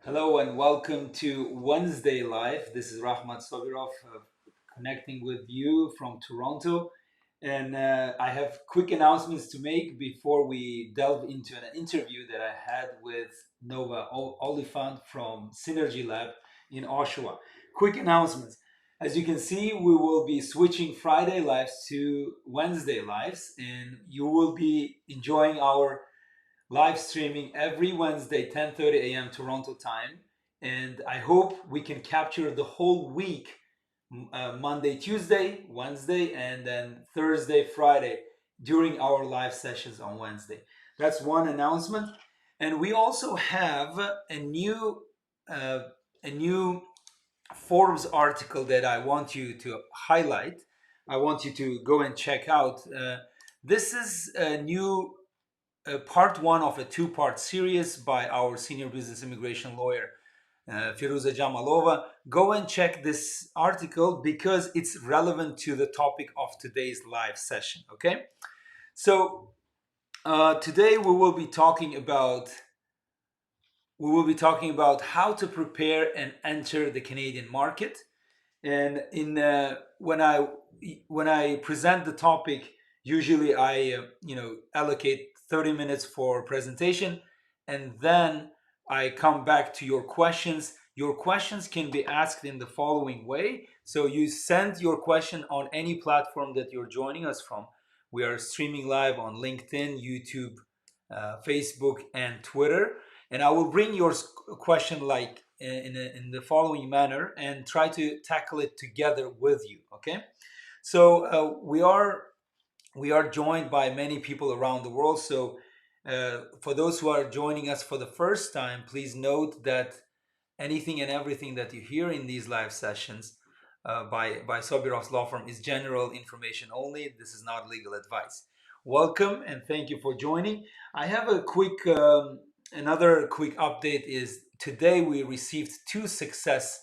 Hello and welcome to Wednesday Live. This is Sobirovs connecting with you from Toronto. And I have quick announcements to make before we delve into an interview that I had with Nova Oliphant from Synergy Lab in Oshawa. Quick announcements. As you can see, we will be switching Friday lives to Wednesday lives, and you will be enjoying our live streaming every Wednesday, 10:30 a.m. Toronto time. And I hope we can capture the whole week, Monday, Tuesday, Wednesday, and then Thursday, Friday during our live sessions on Wednesday. That's one announcement. And we also have uh, a new Forbes article that I want you to highlight. I want you to go and check out. This is a new part one of a two-part series by our senior business immigration lawyer, 𝗡cie𝘃𝗢𝗵𝗵𝗫. Go and check this article because it's relevant to the topic of today's live session. Okay, so today we will be talking about how to prepare and enter the Canadian market. And in when I present the topic, usually I allocate 30 minutes for presentation, and then I come back to your questions. Your questions can be asked in the following way. So you send your question on any platform that you're joining us from. We are streaming live on LinkedIn, YouTube, Facebook, and Twitter. And I will bring your question like in the following manner and try to tackle it together with you. Okay, so we are joined by many people around the world. So for those who are joining us for the first time, please note that anything and everything that you hear in these live sessions by Sobirovs Law Firm is general information only. This is not legal advice. Welcome and thank you for joining. I have a quick another quick update is today we received two successful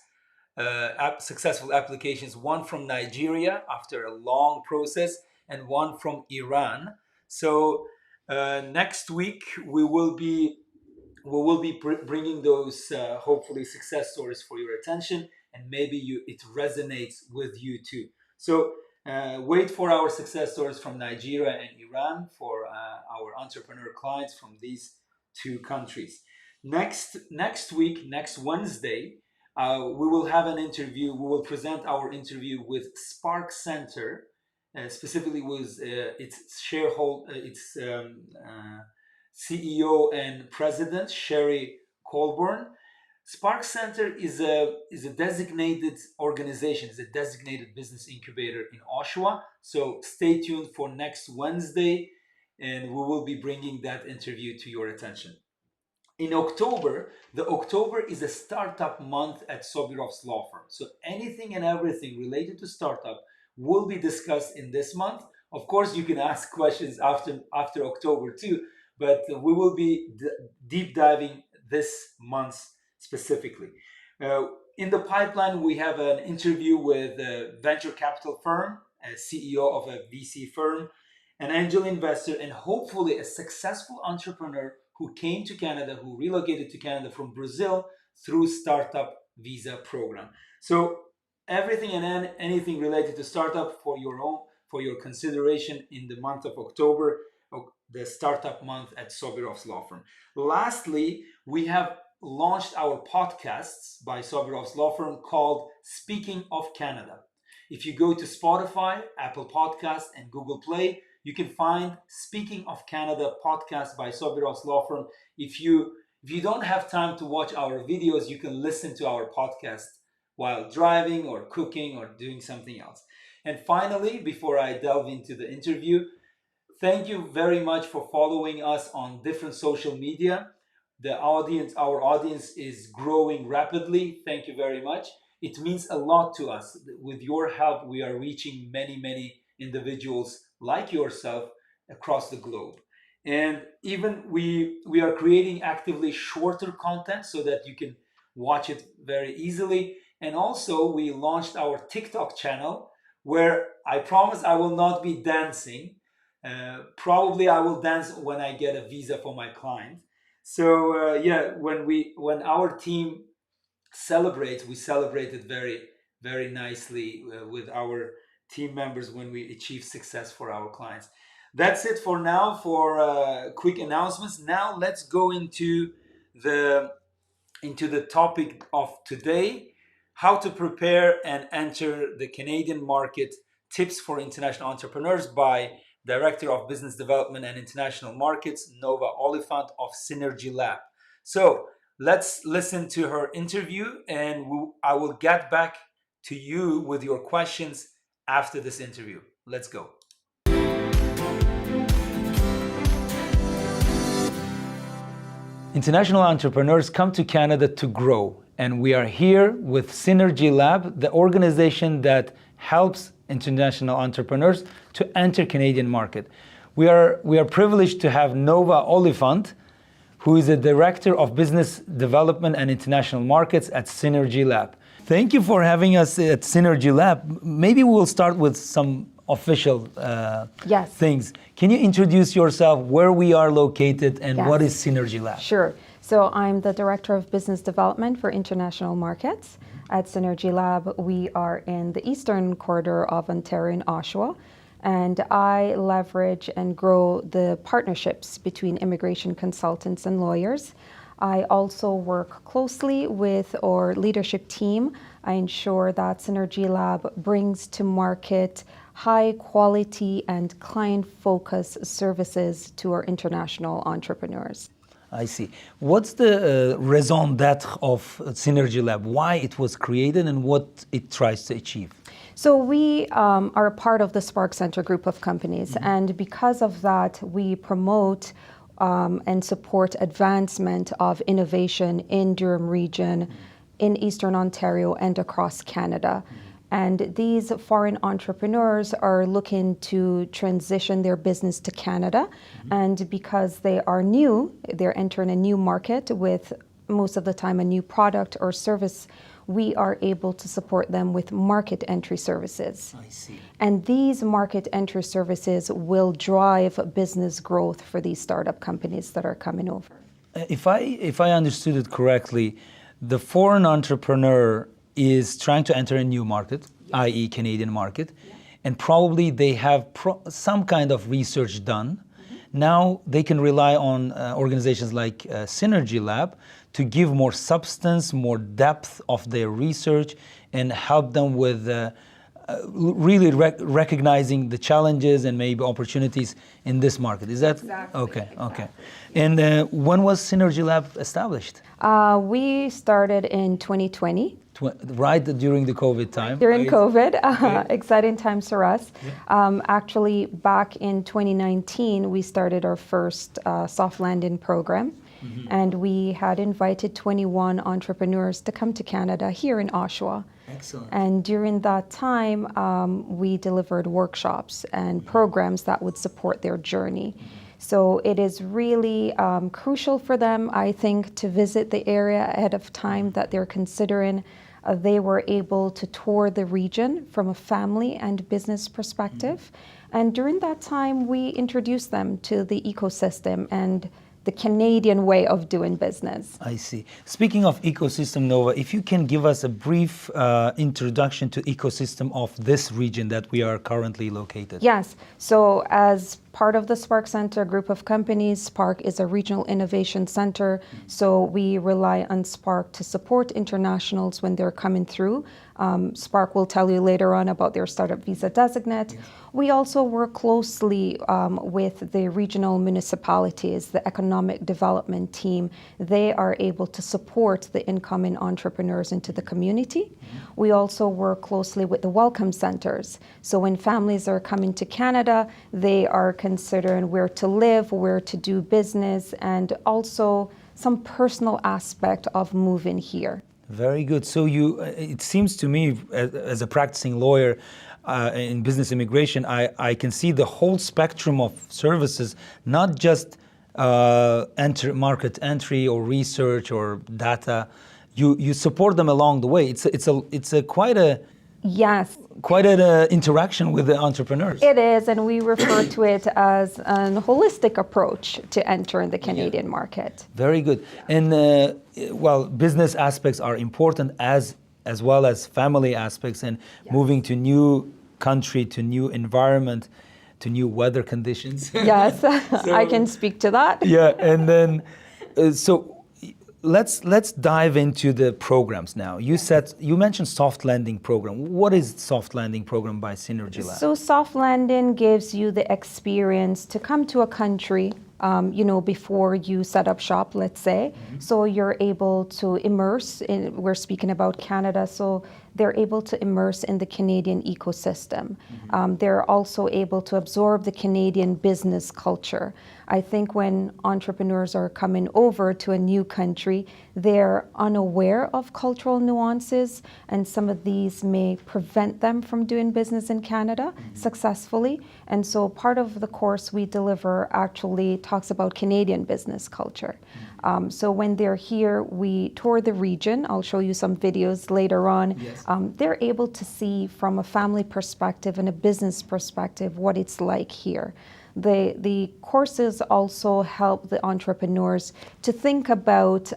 applications, one from Nigeria after a long process and one from Iran. So next week we will be bringing those hopefully success stories for your attention, and maybe it resonates with you too. So wait for our success stories from Nigeria and Iran for our entrepreneur clients from these two countries. Next week, next Wednesday, we will have an interview. We will present our interview with Spark Center, specifically with its shareholder, its CEO and President 𝗡cie𝘃𝗢𝗶𝗶𝗫. Spark Center is a designated organization, is a designated business incubator in Oshawa. So stay tuned for next Wednesday, and we will be bringing that interview to your attention. In October, the October is a startup month at Sobirovs Law Firm. So anything and everything related to startup will be discussed in this month. Of course, you can ask questions after October too, but we will be deep diving this month specifically. In the pipeline, we have an interview with a venture capital firm, a CEO of a VC firm, an angel investor, and hopefully a successful entrepreneur who came to Canada, who relocated to Canada from Brazil through startup visa program. So everything and anything related to startup for your consideration in the month of October, the startup month at Sobirovs Law Firm. Lastly, we have launched our podcasts by Sobirovs Law Firm called Speaking of Canada. If you go to Spotify, Apple Podcasts, and Google Play, you can find Speaking of Canada podcast by Sobirovs Law Firm. If you don't have time to watch our videos, you can listen to our podcast while driving or cooking or doing something else. And finally, before I delve into the interview, thank you very much for following us on different social media. Our audience is growing rapidly. Thank you very much. It means a lot to us. With your help, we are reaching many individuals like yourself across the globe. And even we are creating actively shorter content so that you can watch it very easily. And also we launched our TikTok channel where I promise I will not be dancing. Probably I will dance when I get a visa for my client. So when our team celebrates, we celebrate it very nicely with our team members when we achieve success for our clients. That's it for now for quick announcements. Now let's go the into the topic of today: how to prepare and enter the Canadian market, tips for international entrepreneurs, by Director of Business Development and International Markets, 𝗡𝗍𝗶𝗽𝗵 of Synergy Lab. So let's listen to her interview, and I will get back to you with your questions after this interview. Let's go. International entrepreneurs come to Canada to grow, and we are here with Synergy Lab, the organization that helps international entrepreneurs to enter Canadian market. We are privileged to have 𝗡𝗍𝗶𝗽𝗵, who is the Director of Business Development and International Markets at Synergy Lab. Thank you for having us at Synergy Lab. Maybe we'll start with some official things. Can you introduce yourself, where we are located, and what is Synergy Lab? Sure. So I'm the Director of Business Development for International Markets at Synergy Lab. We are in the eastern corridor of Ontario in Oshawa, and I leverage and grow the partnerships between immigration consultants and lawyers. I also work closely with our leadership team. I ensure that Synergy Lab brings to market high quality and client-focused services to our international entrepreneurs. I see. What's the raison d'être of Synergy Lab? Why it was created and what it tries to achieve? So we are a part of the Spark Center group of companies, and because of that, we promote and support advancement of innovation in Durham region, in Eastern Ontario, and across Canada. And these foreign entrepreneurs are looking to transition their business to Canada. And because they are new, they're entering a new market with most of the time a new product or service, we are able to support them with market entry services. I see. And these market entry services will drive business growth for these startup companies that are coming over. If I understood it correctly, the foreign entrepreneur is trying to enter a new market, i.e. Canadian market, and probably they have some kind of research done. Now they can rely on organizations like Synergy Lab to give more substance, more depth of their research, and help them with really recognizing the challenges and maybe opportunities in this market. Is that exactly? Okay. And when was Synergy Lab established? We started in 2020. Right during the COVID time. During COVID, exciting times for us. Actually, back in 2019, we started our first soft landing program, and we had invited 21 entrepreneurs to come to Canada here in Oshawa. Excellent. And during that time, we delivered workshops and programs that would support their journey. So it is really crucial for them, I think, to visit the area ahead of time that they're considering. They were able to tour the region from a family and business perspective. And during that time, we introduced them to the ecosystem and the Canadian way of doing business. I see. Speaking of ecosystem, 𝗡𝗍𝗶𝗽𝗵, if you can give us a brief introduction to ecosystem of this region that we are currently located. Yes. So as part of the Spark Center group of companies, Spark is a regional innovation center. So we rely on Spark to support internationals when they're coming through. Spark will tell you later on about their startup visa designate. Yes. We also work closely with the regional municipalities, the economic development team. They are able to support the incoming entrepreneurs into the community. We also work closely with the welcome centers. So when families are coming to Canada, they are considering where to live, where to do business, and also some personal aspect of moving here. Very good. So it seems to me, as a practicing lawyer in business immigration, I can see the whole spectrum of services, not just market entry or research or data. You support them along the way. It's quite a Yes, Quite an interaction with the entrepreneurs. it is, and we refer to it as a holistic approach to enter in the Canadian market. Very good. And well, business aspects are important as well as family aspects, and moving to new country, to new environment, to new weather conditions. Yes, I can speak to that. Yeah, and then so let's dive into the programs now. You mentioned soft landing program. What is soft landing program by Synergy Lab? So soft landing gives you the experience to come to a country, before you set up shop, let's say. So you're able to immerse in, we're speaking about Canada, so they're able to immerse in the Canadian ecosystem. They're also able to absorb the Canadian business culture. I think when entrepreneurs are coming over to a new country, they're unaware of cultural nuances, and some of these may prevent them from doing business in Canada successfully. And so part of the course we deliver actually talks about Canadian business culture. So when they're here, we tour the region. I'll show you some videos later on. Yes. They're able to see from a family perspective and a business perspective what it's like here. The courses also help the entrepreneurs to think about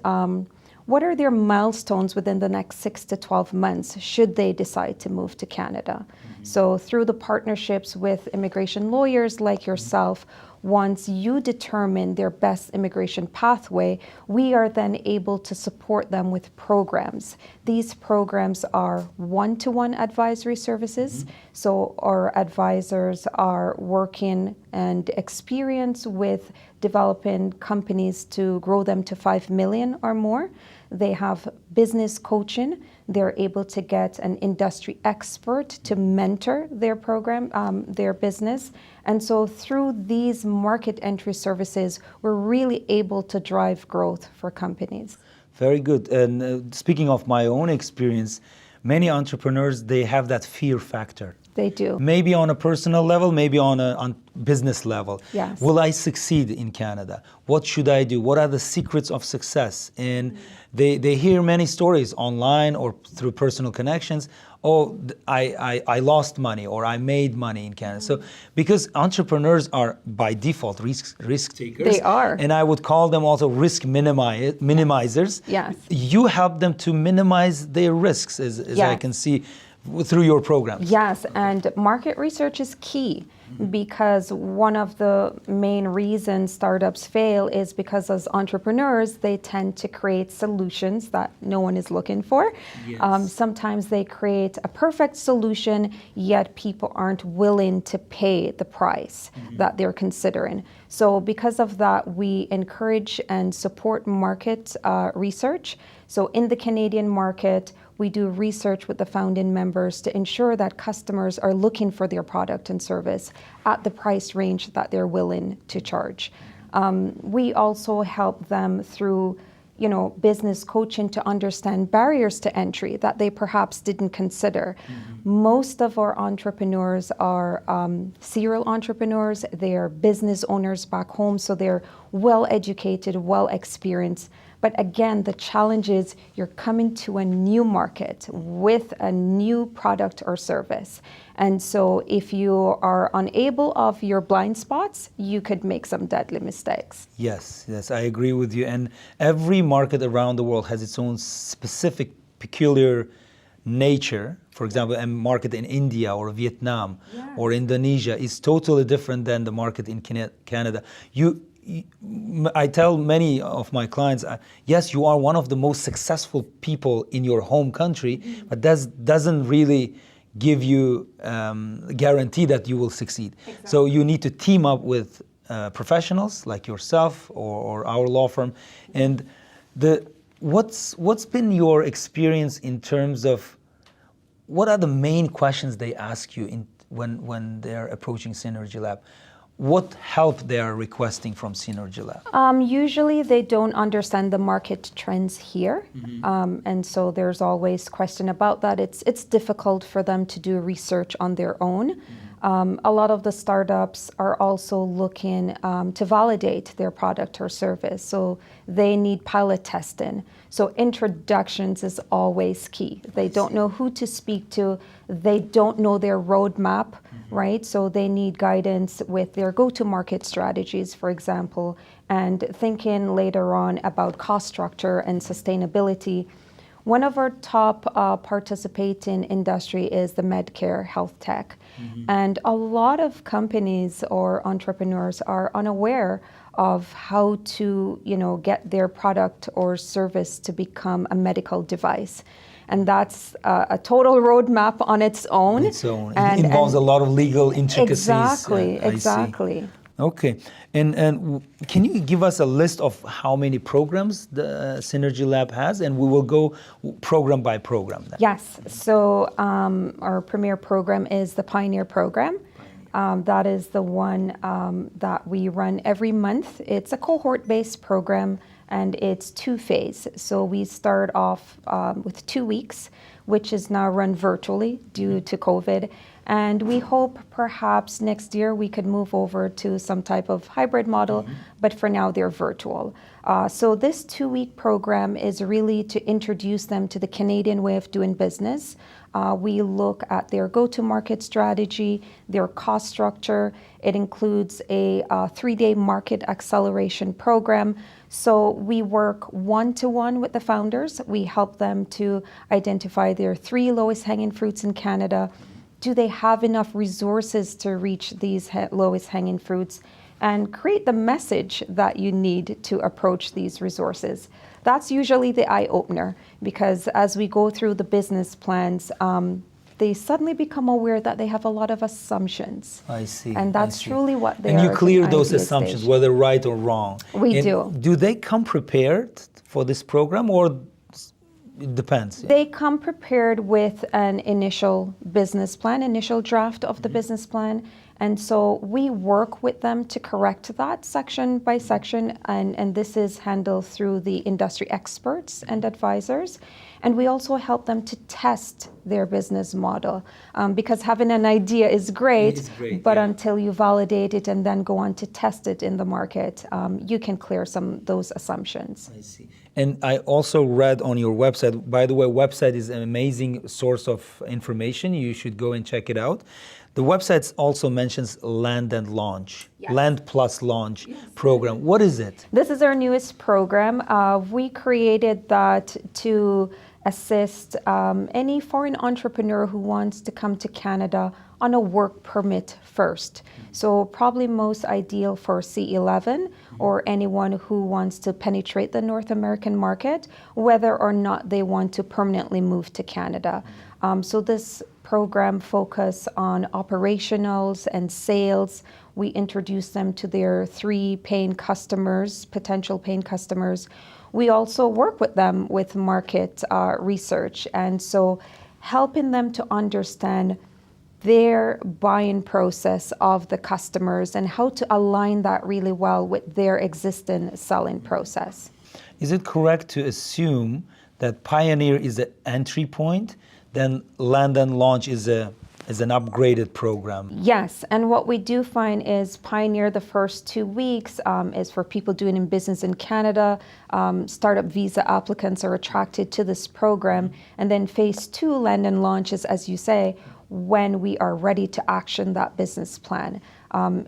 what are their milestones within the next 6 to 12 months should they decide to move to Canada. So through the partnerships with immigration lawyers like yourself, once you determine their best immigration pathway, we are then able to support them with programs. These programs are one-to-one advisory services. So our advisors are working and experience with developing companies to grow them to 5 million or more. They have business coaching. They're able to get an industry expert to mentor their program, their business. And so through these market entry services, we're really able to drive growth for companies. Very good. And speaking of my own experience, many entrepreneurs, they have that fear factor. They do. Maybe on a personal level, maybe on business level. Yes. Will I succeed in Canada? What should I do? What are the secrets of success? And they hear many stories online or through personal connections. Oh, I lost money, or I made money in Canada. So because entrepreneurs are by default risk takers. They are. And I would call them also risk minimizers. Yes. You help them to minimize their risks, as I Yes. can see through your programs. Yes, and market research is key, because one of the main reasons startups fail is because as entrepreneurs, they tend to create solutions that no one is looking for. Yes. Sometimes they create a perfect solution, yet people aren't willing to pay the price that they're considering. So because of that, we encourage and support market research. So in the Canadian market, we do research with the founding members to ensure that customers are looking for their product and service at the price range that they're willing to charge. We also help them through, business coaching to understand barriers to entry that they perhaps didn't consider. Most of our entrepreneurs are serial entrepreneurs. They are business owners back home, so they're well educated, well experienced. But again, the challenge is you're coming to a new market with a new product or service. And so if you are unable of your blind spots, you could make some deadly mistakes. Yes, I agree with you. And every market around the world has its own specific, peculiar nature. For example, a market in India or Vietnam or Indonesia is totally different than the market in Canada. I tell many of my clients, yes, you are one of the most successful people in your home country, but that doesn't really give you guarantee that you will succeed. Exactly. So you need to team up with professionals like yourself or our law firm. And what's been your experience in terms of what are the main questions they ask you when they're approaching Synergy Lab? What help they are requesting from Synergy Lab? Usually they don't understand the market trends here. And so there's always question about that. It's difficult for them to do research on their own. A lot of the startups are also looking to validate their product or service. So they need pilot testing. So introductions is always key. They don't know who to speak to. They don't know their roadmap, right? So they need guidance with their go-to-market strategies, for example, and thinking later on about cost structure and sustainability. One of our top participating industry is the medcare health tech. And a lot of companies or entrepreneurs are unaware of how to, get their product or service to become a medical device. And that's a total roadmap on its own. It involves a lot of legal intricacies. Exactly. Okay, and can you give us a list of how many programs the Synergy Lab has, and we will go program by program then. Yes, so our premier program is the Pioneer program. That is the one that we run every month. It's a cohort-based program, and it's two-phase. So we start off with 2 weeks, which is now run virtually due to COVID. And we hope perhaps next year we could move over to some type of hybrid model, but for now they're virtual. So this 2-week program is really to introduce them to the Canadian way of doing business. We look at their go-to-market strategy, their cost structure. It includes a 3-day market acceleration program. So we work one-to-one with the founders. We help them to identify their 3 lowest hanging fruits in Canada. Do they have enough resources to reach these lowest hanging fruits, and create the message that you need to approach these resources? That's usually the eye-opener, because as we go through the business plans, they suddenly become aware that they have a lot of assumptions. I see. And that's truly what they are. And you clear at those the assumptions, stage. whether right or wrong. We do. Do they come prepared for this program, or it depends? They come prepared with an initial business plan, initial draft of the business plan. And so we work with them to correct that section by section, and this is handled through the industry experts and advisors. And we also help them to test their business model, because having an idea is great, but until you validate it and then go on to test it in the market, you can clear those assumptions. I see. And I also read on your website, by the way, website is an amazing source of information. You should go and check it out. The website also mentions Land and Launch, Land Plus Launch program. What is it? This is our newest program. We created that to assist any foreign entrepreneur who wants to come to Canada on a work permit first. So probably most ideal for C11 or anyone who wants to penetrate the North American market, whether or not they want to permanently move to Canada. So this program focus on operationals and sales. We introduce them to their 3 paying customers, potential paying customers. We also work with them with market research, and so helping them to understand their buying process of the customers and how to align that really well with their existing selling process. Is it correct to assume that Pioneer is the entry point, then Land and Launch is an upgraded program? Yes, and what we do find is Pioneer, the first 2 weeks, is for people doing business in Canada. Startup visa applicants are attracted to this program. And then phase 2, Land and Launch, is, as you say, when we are ready to action that business plan.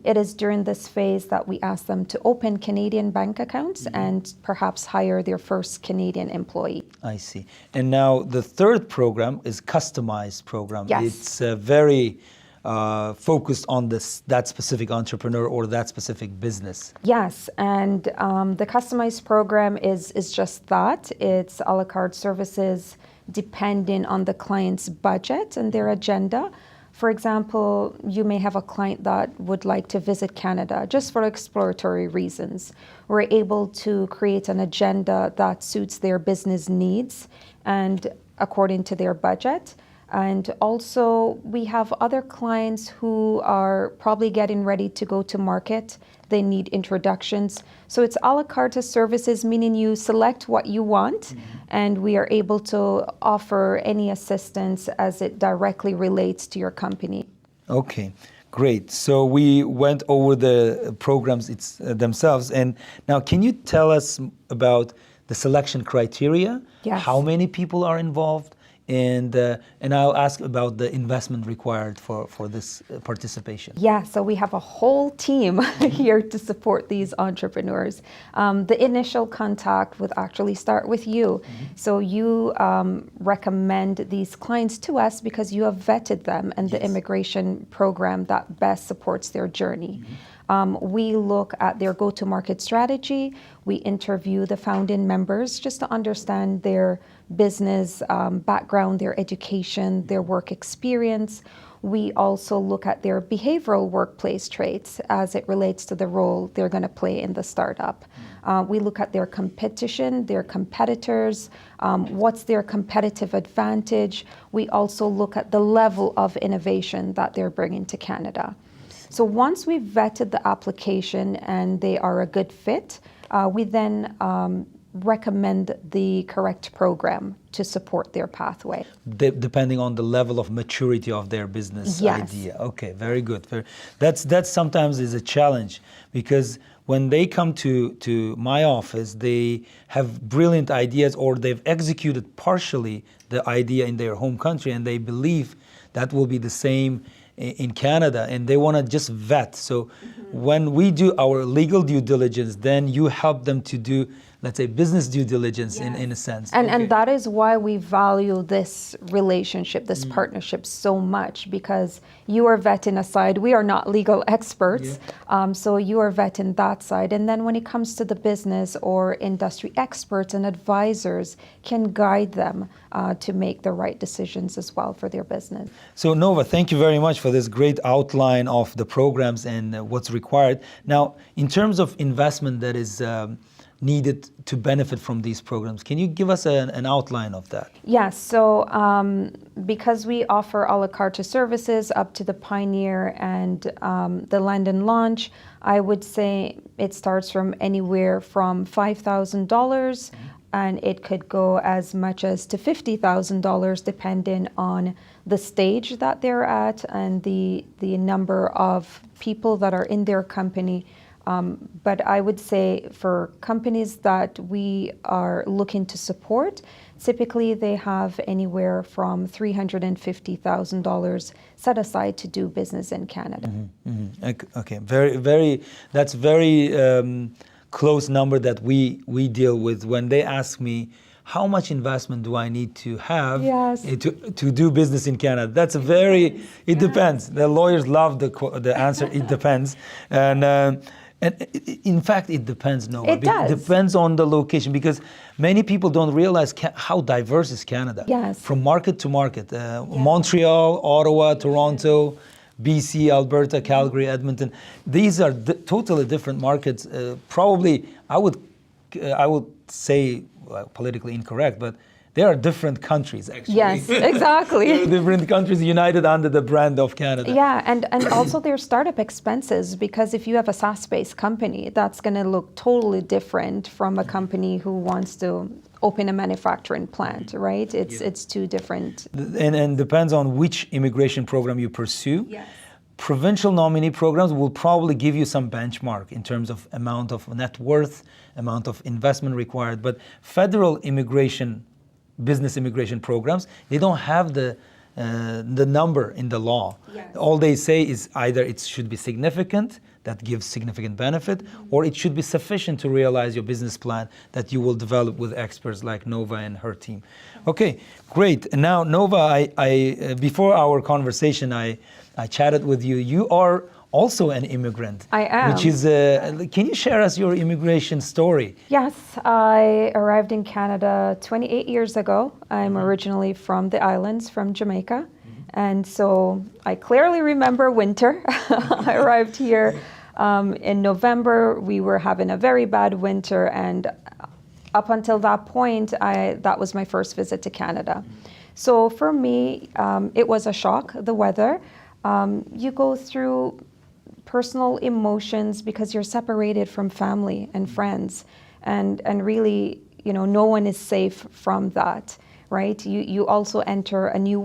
It is during this phase that we ask them to open Canadian bank accounts and perhaps hire their first Canadian employee. I see. And now the third program is customized program. Yes. It's very focused on that specific entrepreneur or that specific business. Yes, and the customized program is just that. It's a la carte services depending on the client's budget and their agenda. For example, you may have a client that would like to visit Canada just for exploratory reasons. We're able to create an agenda that suits their business needs and according to their budget. And also, we have other clients who are probably getting ready to go to market. They need introductions. So it's a la carte services, meaning you select what you want, and we are able to offer any assistance as it directly relates to your company. Okay. Great. So we went over the programs themselves, and now can you tell us about the selection criteria? Yes. How many people are involved? And I'll ask about the investment required for this participation. Yeah, so we have a whole team here to support these entrepreneurs. The initial contact would actually start with you. So you recommend these clients to us because you have vetted them and the immigration program that best supports their journey. We look at their go-to-market strategy. We interview the founding members just to understand their business background, their education, their work experience. We also look at their behavioral workplace traits as it relates to the role they're going to play in the startup. We look at their competition, their competitors, what's their competitive advantage. We also look at the level of innovation that they're bringing to Canada. So once we've vetted the application and they are a good fit, we then recommend the correct program to support their pathway. Depending on the level of maturity of their business idea. Okay, very good. That sometimes is a challenge, because when they come to my office, they have brilliant ideas, or they've executed partially the idea in their home country, and they believe that will be the same in Canada, and they want to just vet. So when we do our legal due diligence, then you help them to do, let's say, business due diligence in a sense. And that is why we value this relationship, this partnership so much, because you are vetting a side. We are not legal experts, so you are vetting that side. And then when it comes to the business, or industry experts and advisors can guide them to make the right decisions as well for their business. So Nova, thank you very much for this great outline of the programs and what's required. Now, in terms of investment that is needed to benefit from these programs, can you give us an outline of that? Yes, so because we offer a la carte services up to the Pioneer and the Land and Launch, I would say it starts from anywhere from $5,000 and it could go as much as to $50,000 depending on the stage that they're at and the number of people that are in their company. But I would say for companies that we are looking to support, typically they have anywhere from $350,000 set aside to do business in Canada. Okay, that's very close number that we deal with when they ask me, how much investment do I need to have to do business in Canada? That's a very, it depends. The lawyers love the answer, it depends. And in fact, it depends, Noah. It does. It depends on the location, because many people don't realize how diverse is Canada. Yes. From market to market. Montreal, Ottawa, Toronto, BC, Alberta, Calgary, Edmonton. These are totally different markets. Probably, I would say, politically incorrect, but they are different countries, actually. Yes, exactly. Different countries united under the brand of Canada. Yeah, and also their startup expenses, because if you have a SaaS-based company, that's going to look totally different from a company who wants to open a manufacturing plant, right? It's two different. And depends on which immigration program you pursue. Yes. Provincial nominee programs will probably give you some benchmark in terms of amount of net worth, amount of investment required, but federal business immigration programs, they don't have the number in the law. Yes. All they say is either it should be significant, that gives significant benefit, or it should be sufficient to realize your business plan that you will develop with experts like Nova and her team. Okay, great. And now, Nova, I before our conversation, I chatted with you. You are also an immigrant. I am. Which is, can you share us your immigration story? Yes, I arrived in Canada 28 years ago. I'm originally from the islands, from Jamaica. And so I clearly remember winter. I arrived here in November. We were having a very bad winter. And up until that point, that was my first visit to Canada. So for me, it was a shock, the weather. You go through personal emotions because you're separated from family and friends, and really, no one is safe from that, right? You also enter a new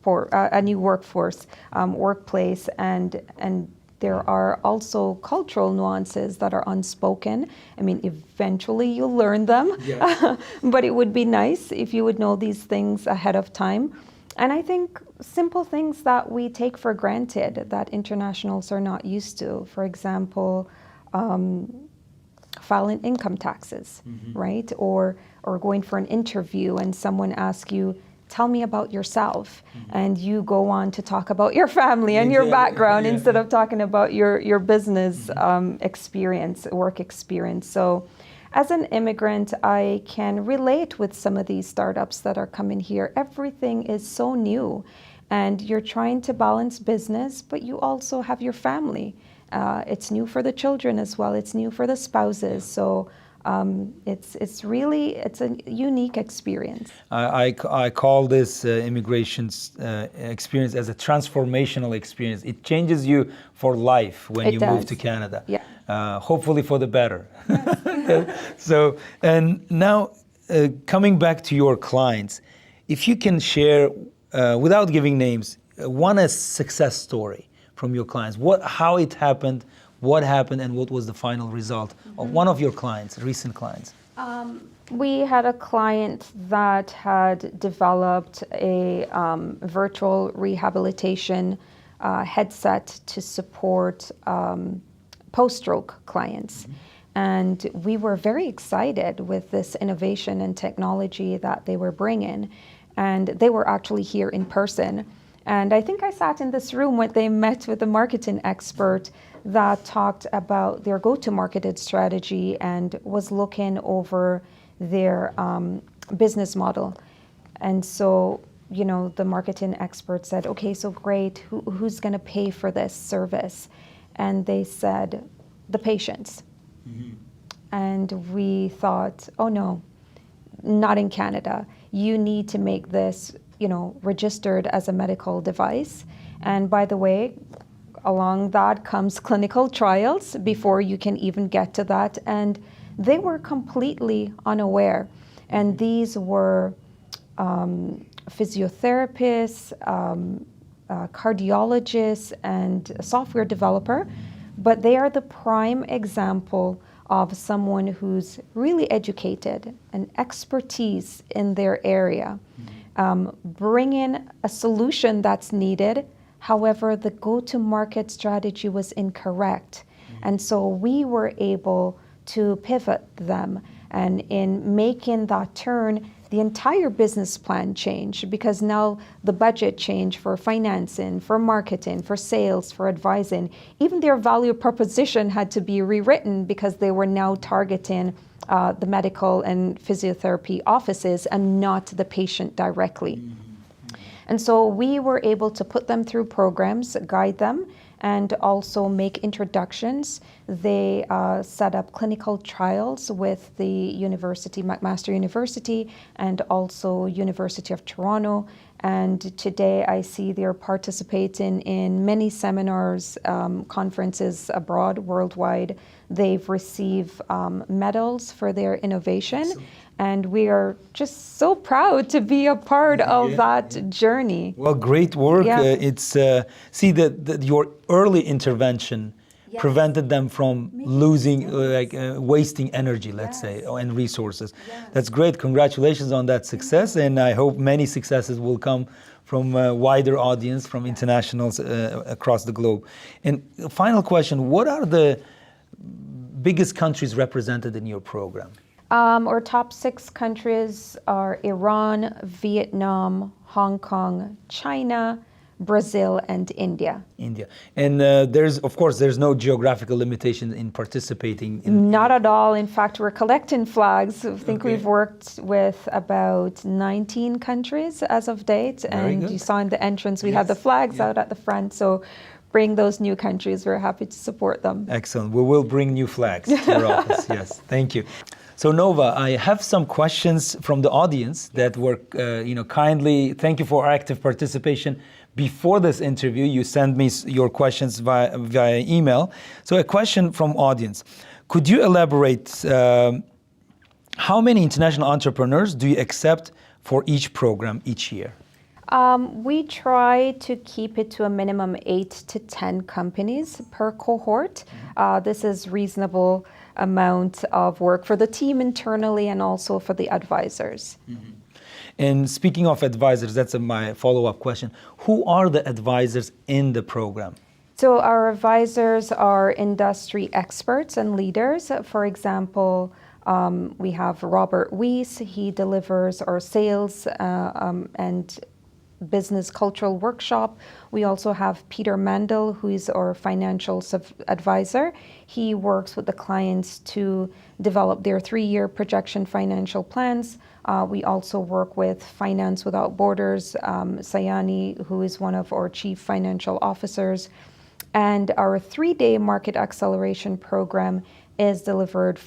workforce, workplace, and there are also cultural nuances that are unspoken. I mean, eventually you'll learn them, Yes. but it would be nice if you would know these things ahead of time. And I think simple things that we take for granted that internationals are not used to. For example, filing income taxes, right? Or going for an interview and someone asks you, tell me about yourself, and you go on to talk about your family and your background instead of talking about your business experience, work experience. So as an immigrant, I can relate with some of these startups that are coming here. Everything is so new, and you're trying to balance business, but you also have your family. It's new for the children as well. It's new for the spouses. So it's a unique experience. I call this immigration experience as a transformational experience. It changes you for life when you move to Canada. Yeah. Hopefully for the better. Yes. So, and now coming back to your clients, if you can share, without giving names, one success story from your clients, how it happened, what happened, and what was the final result of one of your clients, recent clients? We had a client that had developed a virtual rehabilitation headset to support post-stroke clients. And we were very excited with this innovation and technology that they were bringing. And they were actually here in person. And I think I sat in this room when they met with a marketing expert that talked about their go-to-market strategy and was looking over their business model. And so, the marketing expert said, okay, so great, who's going to pay for this service? And they said, the patients. And we thought, oh no, not in Canada. You need to make this, registered as a medical device. And by the way, along that comes clinical trials before you can even get to that. And they were completely unaware. And these were physiotherapists, cardiologists, and a software developer. But they are the prime example of someone who's really educated and expertise in their area, bringing a solution that's needed. However, the go-to-market strategy was incorrect. And so we were able to pivot them. And in making that turn, the entire business plan changed, because now the budget changed for financing, for marketing, for sales, for advising. Even their value proposition had to be rewritten because they were now targeting the medical and physiotherapy offices and not the patient directly. And so we were able to put them through programs, guide them, and also make introductions. They set up clinical trials with the university, McMaster University, and also University of Toronto. And today I see they're participating in many seminars, conferences abroad, worldwide. They've received medals for their innovation. Excellent. And we are just so proud to be a part of that journey. Well, great work. It's see that your early intervention prevented them from losing, wasting energy, let's say, and resources. That's great. Congratulations on that success, and I hope many successes will come from a wider audience, from internationals across the globe. And final question: what are the biggest countries represented in your program? Our top 6 countries are Iran, Vietnam, Hong Kong, China, Brazil, and India. India. And there's no geographical limitation in participating in... Not at all. In fact, we're collecting flags. I think we've worked with about 19 countries as of date. Very good. You saw in the entrance, we have the flags out at the front. So bring those new countries. We're happy to support them. Excellent. We will bring new flags to your office. Yes. Thank you. So Nova, I have some questions from the audience that were, kindly, thank you for active participation. Before this interview, you sent me your questions via email. So a question from audience. Could you elaborate how many international entrepreneurs do you accept for each program each year? We try to keep it to a minimum 8 to 10 companies per cohort. This is reasonable amount of work for the team internally and also for the advisors. And speaking of advisors, that's my follow-up question. Who are the advisors in the program? So our advisors are industry experts and leaders. For example, we have Robert Weiss. He delivers our sales and business cultural workshop. We also have Peter Mandel, who is our financial advisor. He works with the clients to develop their 3-year projection financial plans. We also work with Finance Without Borders, Sayani, who is one of our chief financial officers. And our 3-day market acceleration program is delivered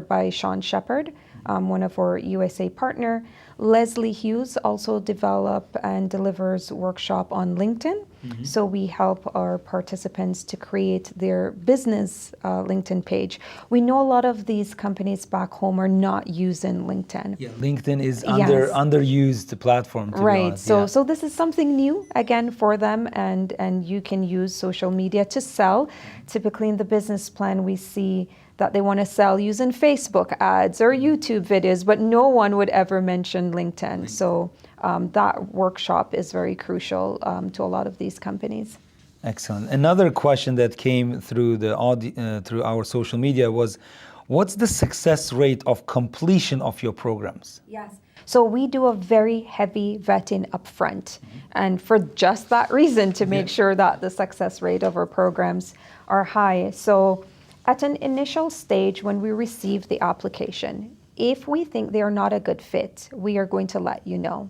by Sean Shepard, one of our USA partner. Leslie Hughes also develop and delivers workshop on LinkedIn. So we help our participants to create their business LinkedIn page. We know a lot of these companies back home are not using LinkedIn. Yeah, LinkedIn is underused platform, to be honest. So this is something new again for them, and you can use social media to sell. Typically in the business plan we see that they want to sell using Facebook ads or YouTube videos, but no one would ever mention LinkedIn. So that workshop is very crucial to a lot of these companies. Excellent. Another question that came through through our social media was, what's the success rate of completion of your programs? Yes. So we do a very heavy vetting upfront, and for just that reason, to make sure that the success rate of our programs are high. So at an initial stage, when we receive the application, if we think they are not a good fit, we are going to let you know.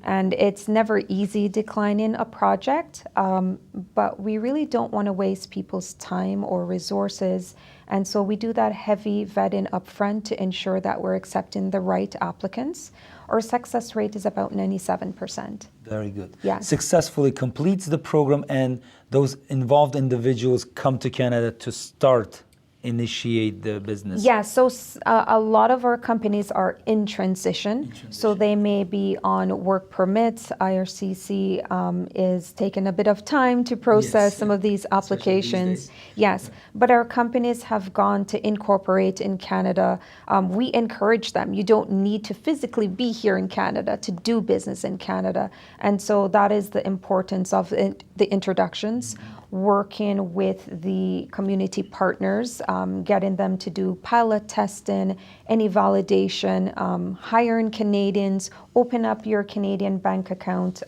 And it's never easy declining a project, but we really don't want to waste people's time or resources. And so we do that heavy vetting upfront to ensure that we're accepting the right applicants. Our success rate is about 97%. Very good. Yeah. Successfully completes the program, and those involved individuals come to Canada to initiate the business. Yeah, so a lot of our companies are in transition. So they may be on work permits. IRCC is taking a bit of time to process some of these applications. Yes, but our companies have gone to incorporate in Canada. We encourage them. You don't need to physically be here in Canada to do business in Canada. And so that is the importance of the introductions. Working with the community partners, getting them to do pilot testing, any validation, hiring Canadians, open up your Canadian bank account.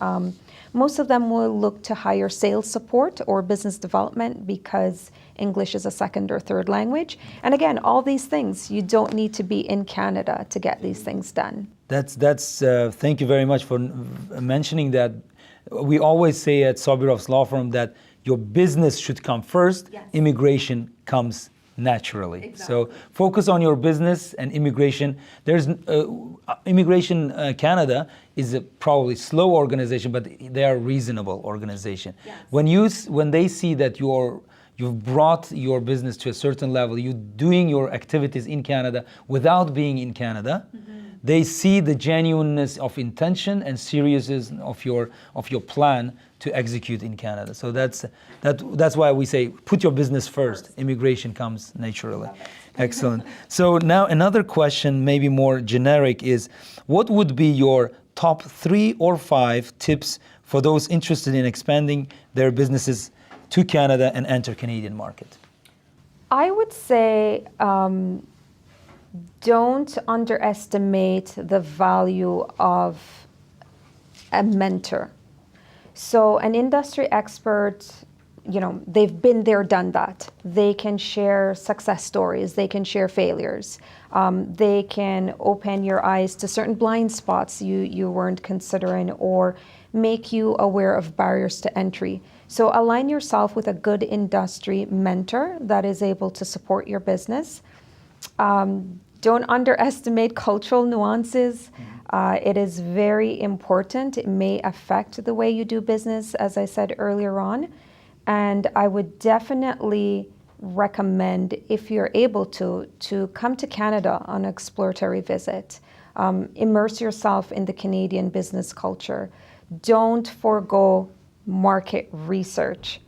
Most of them will look to hire sales support or business development because English is a second or third language. And again, all these things, you don't need to be in Canada to get these things done. Thank you very much for mentioning that. We always say at Sobirovs Law Firm that your business should come first, immigration comes naturally. Exactly. So focus on your business and immigration. There's Immigration Canada is a probably slow organization, but they are a reasonable organization. Yes. When they see that you've brought your business to a certain level, you're doing your activities in Canada without being in Canada, they see the genuineness of intention and seriousness of your plan to execute in Canada. So that's why we say put your business first. Immigration comes naturally. Excellent. So now another question, maybe more generic, is what would be your top 3 or 5 tips for those interested in expanding their businesses to Canada and enter Canadian market? I would say don't underestimate the value of a mentor. So an industry expert, they've been there, done that. They can share success stories. They can share failures. They can open your eyes to certain blind spots you weren't considering, or make you aware of barriers to entry. So align yourself with a good industry mentor that is able to support your business. Don't underestimate cultural nuances. It is very important. It may affect the way you do business, as I said earlier on. And I would definitely recommend, if you're able to come to Canada on an exploratory visit. Immerse yourself in the Canadian business culture. Don't forego market research.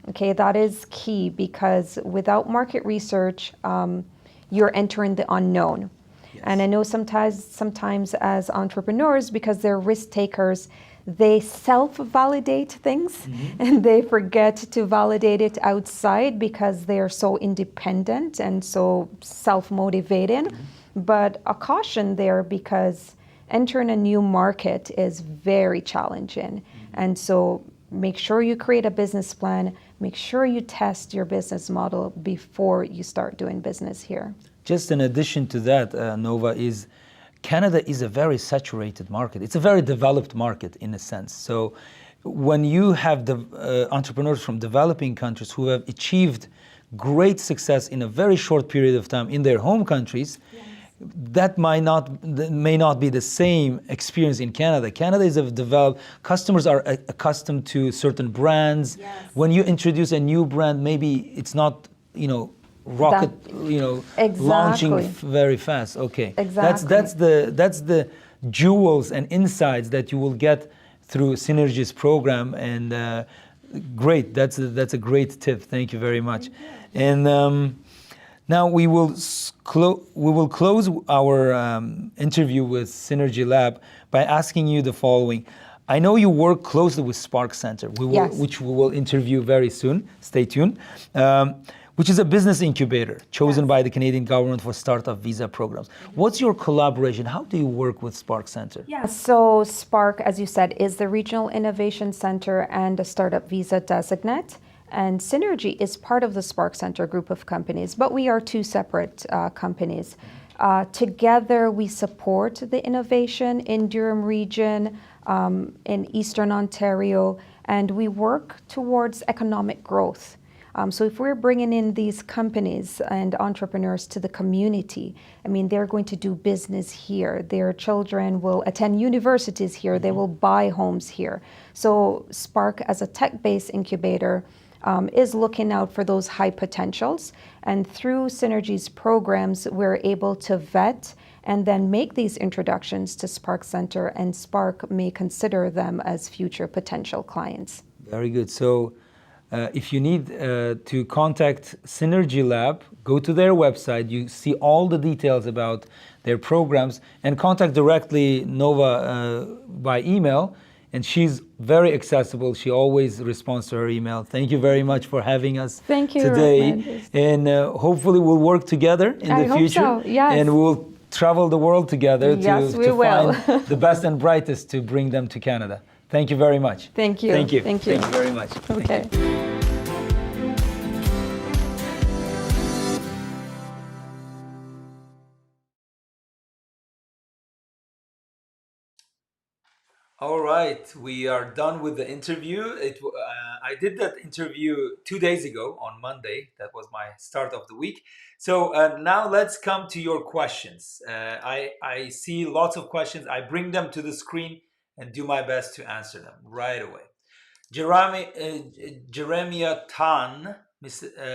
Okay, that is key, because without market research, you're entering the unknown. Yes. And I know sometimes as entrepreneurs, because they're risk takers, they self-validate things and they forget to validate it outside because they're so independent and so self-motivated. But a caution there, because entering a new market is very challenging. And so make sure you create a business plan, make sure you test your business model before you start doing business here. Just in addition to that, Nova, is Canada is a very saturated market. It's a very developed market in a sense. So when you have the entrepreneurs from developing countries who have achieved great success in a very short period of time in their home countries, that may not be the same experience in Canada. Canada is a developed, customers are accustomed to certain brands. Yes. When you introduce a new brand, maybe it's not, rocket, Exactly. launching very fast. Okay. Exactly. That's the jewels and insights that you will get through Synergy's program, and great. That's a great tip. Thank you very much. And now we will close our interview with Synergy Lab by asking you the following. I know you work closely with Spark Center, Yes. which we will interview very soon. Stay tuned. Which is a business incubator chosen by the Canadian government for startup visa programs. What's your collaboration? How do you work with Spark Center? Yeah, so Spark, as you said, is the Regional Innovation Center and a startup visa designate. And Synergy is part of the Spark Center group of companies, but we are two separate companies. Together, we support the innovation in Durham region, in Eastern Ontario, and we work towards economic growth. So if we're bringing in these companies and entrepreneurs to the community, I mean, they're going to do business here. Their children will attend universities here. They will buy homes here. So Spark, as a tech-based incubator, is looking out for those high potentials. And through Synergy's programs, we're able to vet and then make these introductions to Spark Center, and Spark may consider them as future potential clients. Very good. So if you need to contact Synergy Lab, go to their website. You see all the details about their programs, and contact directly Nova by email. And she's very accessible. She always responds to her email. Thank you very much for having us today. Rahman. And hopefully we'll work together in the future. Hope so. Yes. And we'll travel the world together Yes, to we will. find the best and brightest to bring them to Canada. Thank you very much. Thank you. Thank you. Thank you. Thank you very much. Okay. Thank you. All right, we are done with the interview. I did that interview 2 days ago on Monday. That was my start of the week. So now let's come to your questions. I see lots of questions. I bring them to the screen and do my best to answer them right away. Jeremiah Tan,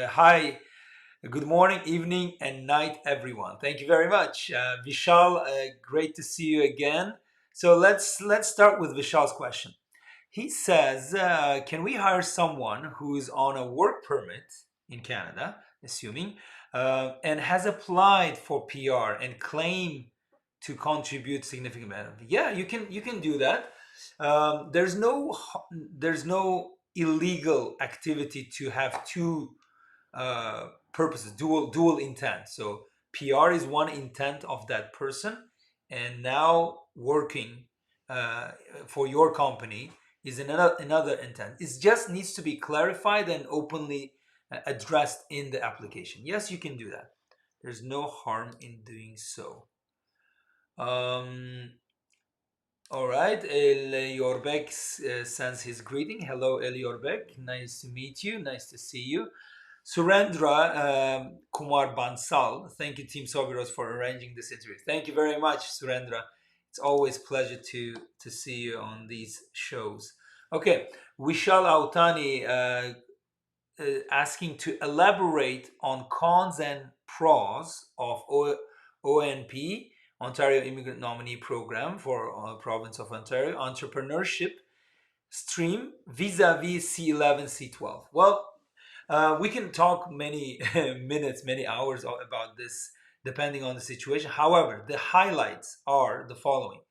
hi, good morning, evening, and night, everyone. Thank you very much. Vishal, great to see you again. So let's start with Vishal's question. He says, can we hire someone who is on a work permit in Canada, assuming, and has applied for PR and claim to contribute significant benefit? Yeah, you can do that. There's no illegal activity to have two purposes, dual intent. So PR is one intent of that person, and now working for your company is another intent. It just needs to be clarified and openly addressed in the application. Yes, you can do that. There's no harm in doing so. All right, Eliorbek sends his greeting. Hello, Eliorbek. Nice to meet you. Nice to see you. Surendra 𝗡𝗢𝗵𝗵𝗫, thank you, Team Sobirovs, for arranging this interview. Thank you very much, Surendra. It's always a pleasure to see you on these shows. Okay, Vishal Autani asking to elaborate on cons and pros of ONP Ontario Immigrant Nominee Program for province of Ontario, entrepreneurship stream vis-a-vis C11, C12. Well, we can talk many minutes, many hours about this depending on the situation. However, the highlights are the following.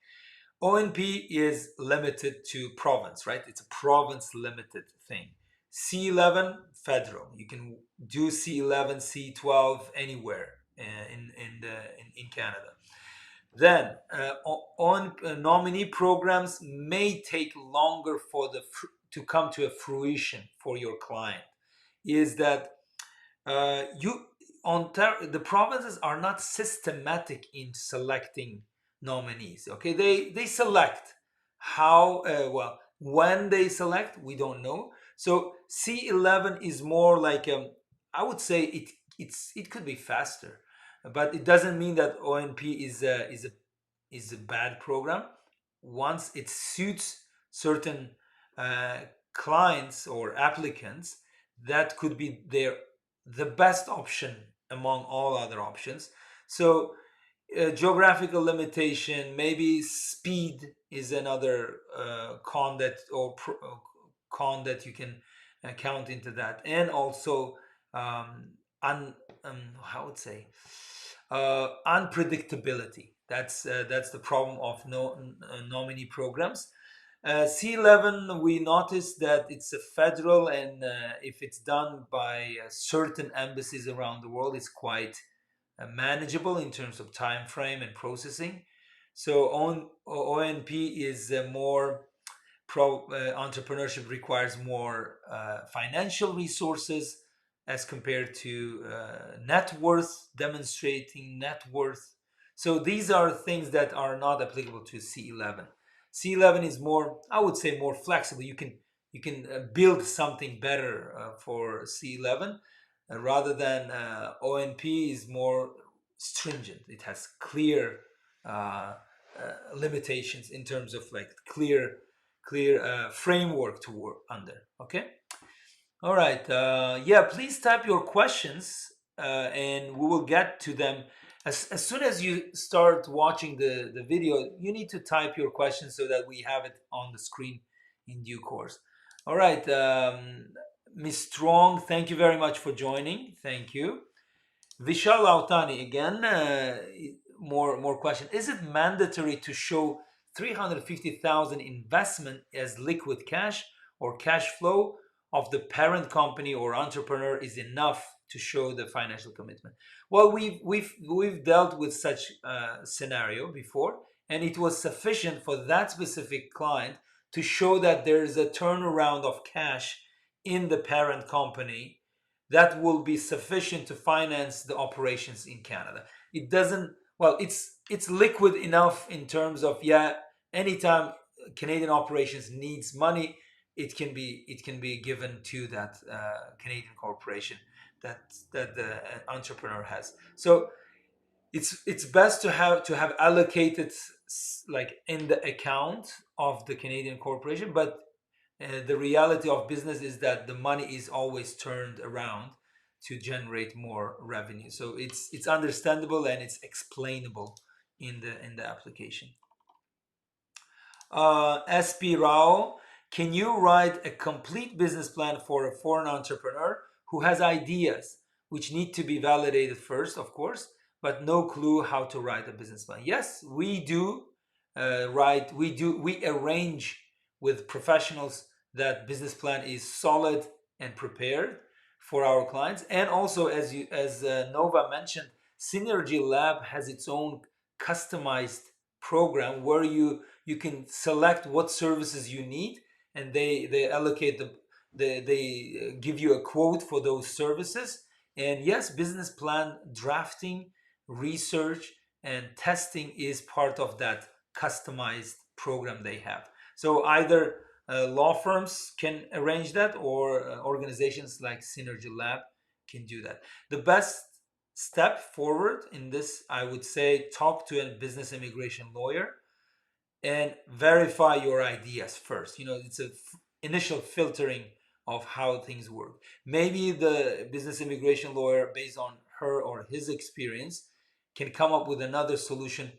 ONP is limited to province, right? It's a province limited thing. C11, federal. You can do C11, C12 anywhere in Canada. Then on nominee programs may take longer for to come to a fruition for your client. Is that the provinces are not systematic in selecting nominees. Okay, they select how well, when they select we don't know. So C11 is more like I would say it could be faster, but it doesn't mean that ONP is a bad program. Once it suits certain uh, clients or applicants, that could be the best option among all other options. So geographical limitation, maybe speed is another con that you can count into that, and also how would say unpredictability. That's the problem of nominee programs. C11, we noticed that it's a federal, and if it's done by certain embassies around the world, it's quite manageable in terms of time frame and processing. So ONP is more entrepreneurship requires more financial resources as compared to net worth, demonstrating net worth. So these are things that are not applicable to C11. C11 is more, I would say, more flexible. You can build something better for C11 rather than ONP is more stringent. It has clear limitations in terms of like clear framework to work under. Okay. All right. Yeah, please type your questions and we will get to them. As soon as you start watching the video, you need to type your questions so that we have it on the screen in due course. All right. Ms. Strong, thank you very much for joining. Thank you. Vishal Autani again, more question. Is it mandatory to show 350,000 investment as liquid cash, or cash flow of the parent company or entrepreneur is enough to show the financial commitment? Well, we've dealt with such scenario before, and it was sufficient for that specific client to show that there is a turnaround of cash in the parent company that will be sufficient to finance the operations in Canada. It doesn't, well, it's liquid enough in terms of, yeah, anytime Canadian operations needs money, it can be given to that Canadian corporation that the entrepreneur has. So it's best to have allocated like in the account of the Canadian corporation, but the reality of business is that the money is always turned around to generate more revenue. So it's understandable and it's explainable in the application. SP Rao, can you write a complete business plan for a foreign entrepreneur who has ideas which need to be validated first, of course, but no clue how to write a business plan? Yes, we do write. We arrange with professionals that business plan is solid and prepared for our clients. And also, as Nova mentioned, Synergy Lab has its own customized program where you can select what services you need, and they allocate they give you a quote for those services. And yes, business plan drafting, research, and testing is part of that customized program they have. So either law firms can arrange that, or organizations like Synergy Lab can do that. The best step forward in this, I would say, talk to a business immigration lawyer and verify your ideas first. It's a initial filtering of how things work. Maybe the business immigration lawyer, based on her or his experience, can come up with another solution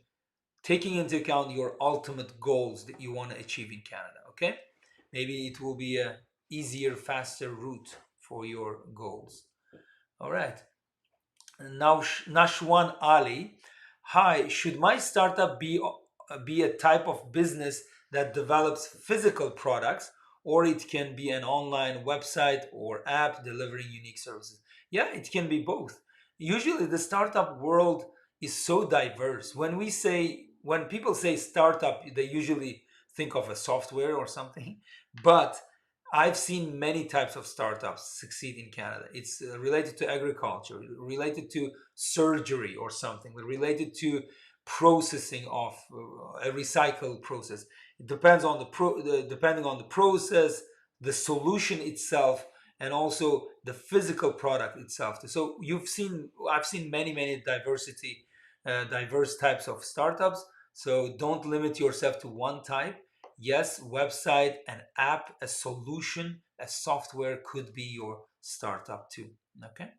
taking into account your ultimate goals that you want to achieve in Canada. Okay, maybe it will be a easier, faster route for your goals. All right. Now, Nashwan Ali, hi. Should my startup be a type of business that develops physical products, or it can be an online website or app delivering unique services? Yeah, it can be both. Usually, the startup world is so diverse. When people say startup, they usually think of a software or something, but I've seen many types of startups succeed in Canada. It's related to agriculture, related to surgery or something, related to processing of a recycle process. It depends on depending on the process, the solution itself, and also the physical product itself. So I've seen many diverse types of startups. So don't limit yourself to one type. Yes, website, an app, a solution, a software could be your startup too. Okay.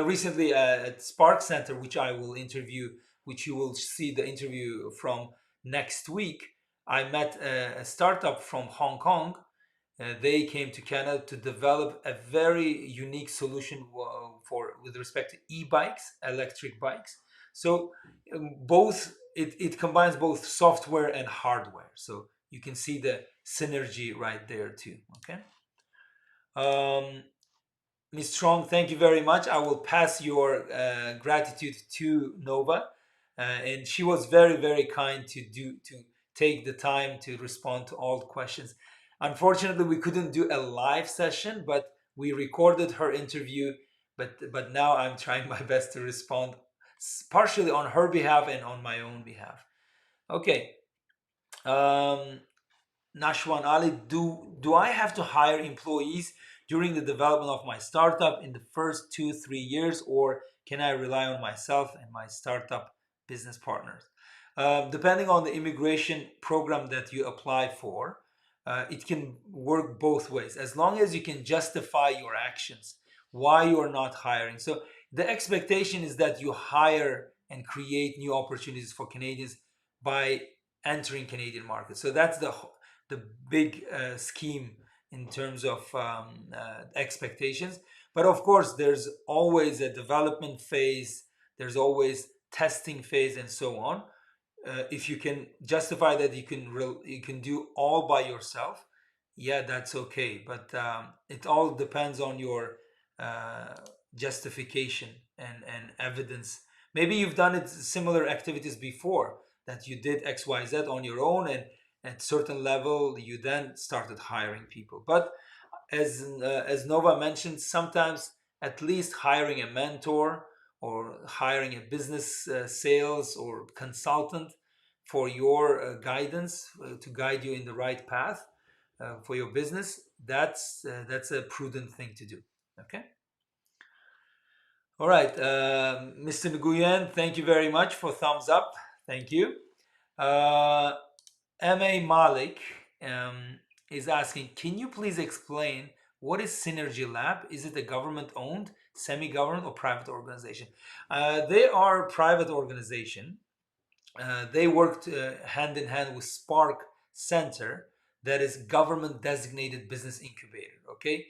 Recently at Spark Center, which I will interview, which you will see the interview from next week, I met a startup from Hong Kong. They came to Canada to develop a very unique solution for with respect to e-bikes, electric bikes. So it combines both software and hardware. So you can see the synergy right there too. Okay. Ms. Strong, thank you very much. I will pass your gratitude to Nova, and she was very kind to take the time to respond to all the questions. Unfortunately, we couldn't do a live session, but we recorded her interview. But now I'm trying my best to respond partially on her behalf and on my own behalf. Okay. Nashwan Ali, do I have to hire employees during the development of my startup in the first 2-3 years, or can I rely on myself and my startup business partners? Depending on the immigration program that you apply for, it can work both ways as long as you can justify your actions why you're not hiring. So the expectation is that you hire and create new opportunities for Canadians by entering Canadian markets. So that's the big scheme in terms of expectations. But of course, there's always a development phase, there's always testing phase, and so on. If you can justify that you can do all by yourself, yeah, that's okay. But it all depends on your uh, justification and evidence. Maybe you've done it similar activities before that you did XYZ on your own, and at certain level you then started hiring people. But as Nova mentioned, sometimes at least hiring a mentor or hiring a business sales or consultant for your guidance to guide you in the right path for your business, that's a prudent thing to do. Okay. All right, Mr. Nguyen, thank you very much for thumbs up. Thank you. M.A. Malik is asking, can you please explain what is Synergy Lab? Is it a government-owned, semi-government, or private organization? They are a private organization. They worked hand in hand with Spark Center, that is government-designated business incubator. Okay,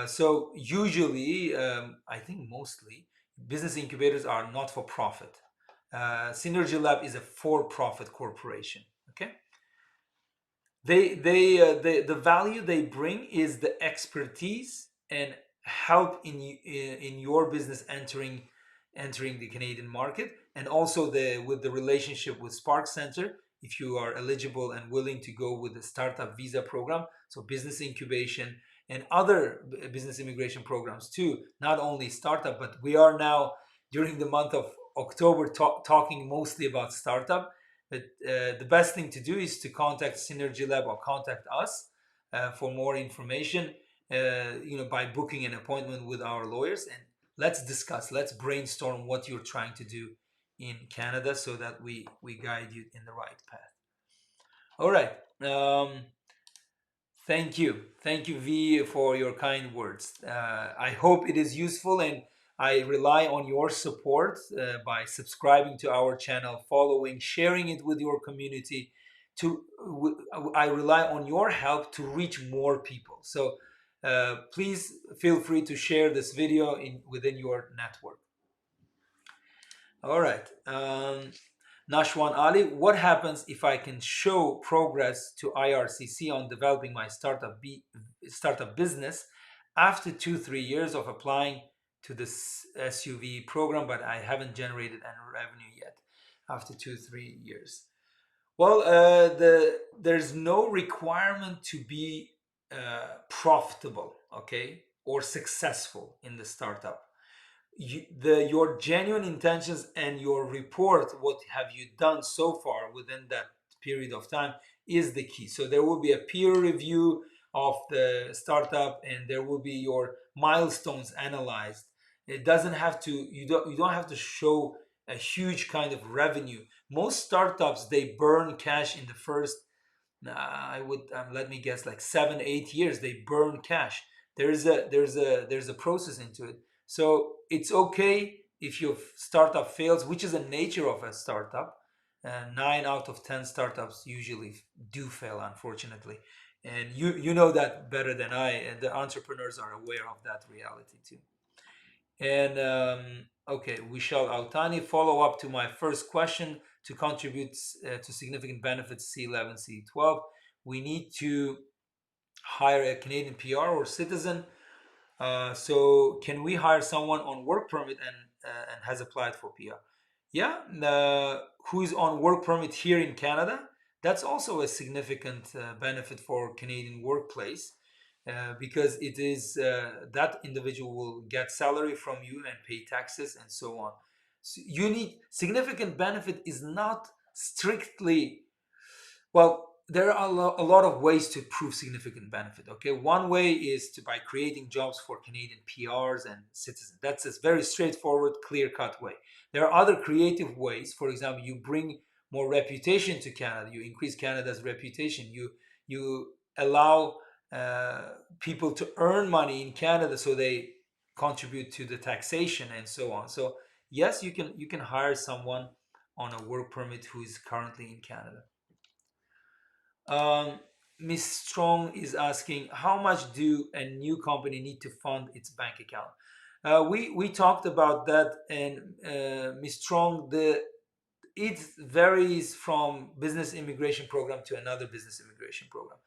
so usually, I think mostly, business incubators are not for profit. Synergy Lab is a for-profit corporation. Okay. The value they bring is the expertise and help in your business entering the Canadian market, and also with the relationship with Spark Center. If you are eligible and willing to go with the startup visa program, so business incubation and other business immigration programs too, not only startup, but we are now during the month of October talking mostly about startup. But the best thing to do is to contact Synergy Lab or contact us for more information, by booking an appointment with our lawyers, and let's brainstorm what you're trying to do in Canada so that we guide you in the right path. All right. Thank you, V, for your kind words. I hope it is useful, and I rely on your support by subscribing to our channel, following, sharing it with your community. I rely on your help to reach more people. So please feel free to share this video within your network. All right. Nashwan Ali, what happens if I can show progress to IRCC on developing my startup business after 2-3 years of applying to this SUV program, but I haven't generated any revenue yet after 2-3 years? Well, there's no requirement to be profitable, okay, or successful in the startup. Your genuine intentions and your report, what have you done so far within that period of time, is the key. So there will be a peer review of the startup, and there will be your milestones analyzed. It doesn't have to, you don't have to show a huge kind of revenue. Most startups, they burn cash in the first, I would let me guess, like 7-8 years. They burn cash. There's a process into it. So it's okay if your startup fails, which is the nature of a startup. 9 out of 10 startups usually do fail, unfortunately, and you know that better than I. And the entrepreneurs are aware of that reality too. And okay, Vishal Autani, follow up to my first question. To contribute to significant benefits C11, C12, we need to hire a Canadian PR or citizen. So can we hire someone on work permit and has applied for PR? Yeah, who is on work permit here in Canada? That's also a significant benefit for Canadian workplace. Because it is that individual will get salary from you and pay taxes and so on. So you need significant benefit is not strictly, well, there are a lot of ways to prove significant benefit. Okay, one way is by creating jobs for Canadian PRs and citizens. That's a very straightforward, clear-cut way. There are other creative ways. For example, you bring more reputation to Canada. You increase Canada's reputation. You allow people to earn money in Canada, so they contribute to the taxation and so on. So yes, you can hire someone on a work permit who is currently in Canada. Miss Strong is asking, how much do a new company need to fund its bank account? We talked about that, and Miss Strong, it varies from business immigration program to another business immigration program.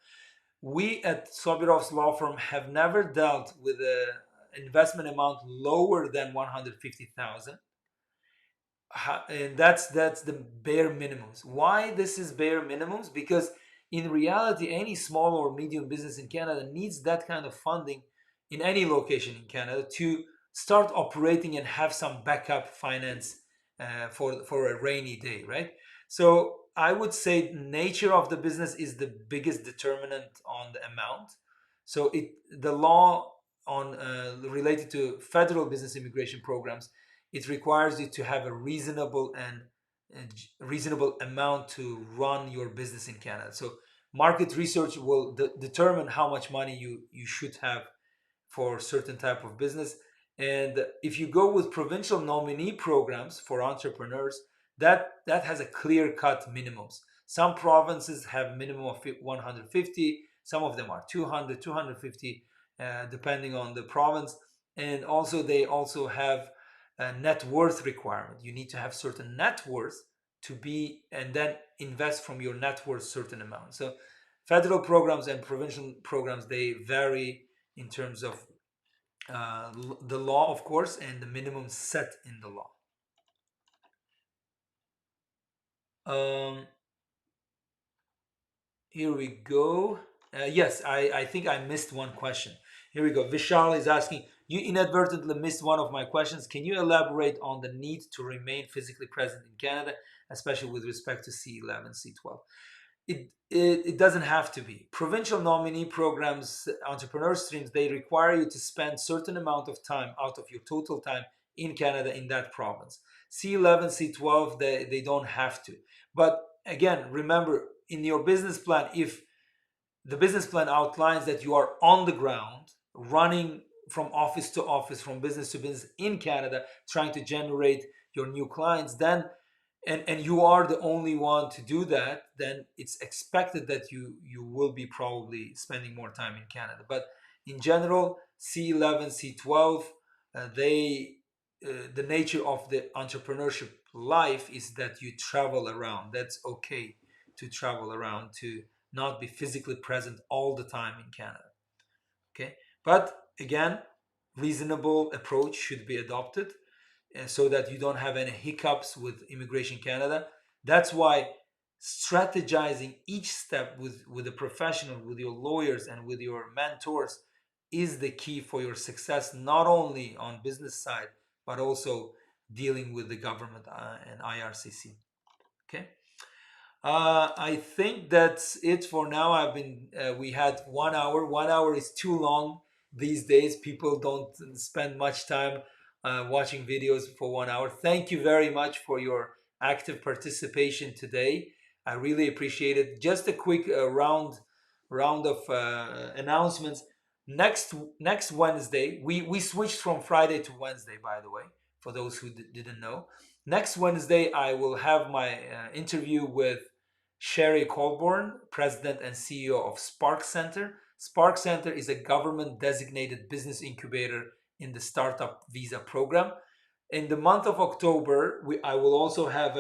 We at Sobirovs law firm have never dealt with an investment amount lower than 150,000. And that's the bare minimums. Why this is bare minimums? Because in reality, any small or medium business in Canada needs that kind of funding in any location in Canada to start operating and have some backup finance for a rainy day, right? So I would say nature of the business is the biggest determinant on the amount. So the law on related to federal business immigration programs, it requires you to have a reasonable amount to run your business in Canada. So market research will determine how much money you should have for certain type of business. And if you go with provincial nominee programs for entrepreneurs, that has a clear-cut minimums. Some provinces have minimum of 150, some of them are 200, 250, depending on the province. And also they also have a net worth requirement. You need to have certain net worth to be, and then invest from your net worth certain amount. So federal programs and provincial programs, they vary in terms of the law, of course, and the minimum set in the law. Here we go. Yes, I think I missed one question. Here we go. Vishal is asking, you inadvertently missed one of my questions. Can you elaborate on the need to remain physically present in Canada, especially with respect to C11, C12? It doesn't have to be. Provincial nominee programs, entrepreneur streams, they require you to spend certain amount of time out of your total time in Canada in that province. C11, C12, they don't have to. But again, remember, in your business plan, if the business plan outlines that you are on the ground running from office to office, from business to business in Canada, trying to generate your new clients, then and you are the only one to do that, then it's expected that you will be probably spending more time in Canada. But in general, C11, C12, the nature of the entrepreneurship life is that you travel around. That's okay to travel around, to not be physically present all the time in Canada. Okay, but again, reasonable approach should be adopted so that you don't have any hiccups with Immigration Canada. That's why strategizing each step with a professional, with your lawyers and with your mentors is the key for your success, not only on business side, but also dealing with the government and IRCC. Okay. I think that's it for now. We had 1 hour. 1 hour is too long these days. People don't spend much time watching videos for 1 hour. Thank you very much for your active participation today. I really appreciate it. Just a quick round of announcements. Next Wednesday, we switched from Friday to Wednesday, by the way, for those who didn't know. Next Wednesday, I will have my interview with 𝗡cie𝗃𝗢𝗶𝗵𝗵𝗁, President and CEO of Spark Center. Spark Center is a government-designated business incubator in the Startup Visa program. In the month of October, I will also have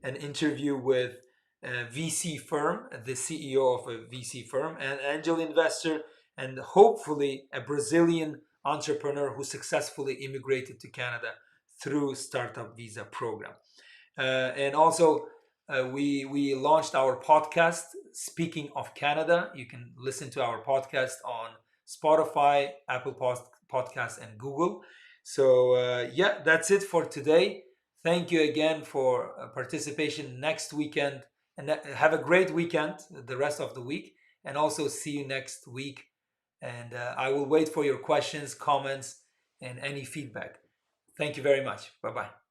an interview with a VC firm, the CEO of a VC firm, an angel investor, and hopefully a Brazilian entrepreneur who successfully immigrated to Canada through Startup Visa program. And also, we launched our podcast, Speaking of Canada. You can listen to our podcast on Spotify, Apple Podcasts, and Google. So yeah, that's it for today. Thank you again for participation next weekend, and have a great weekend, the rest of the week, and also see you next week. And I will wait for your questions, comments, and any feedback. Thank you very much. Bye-bye.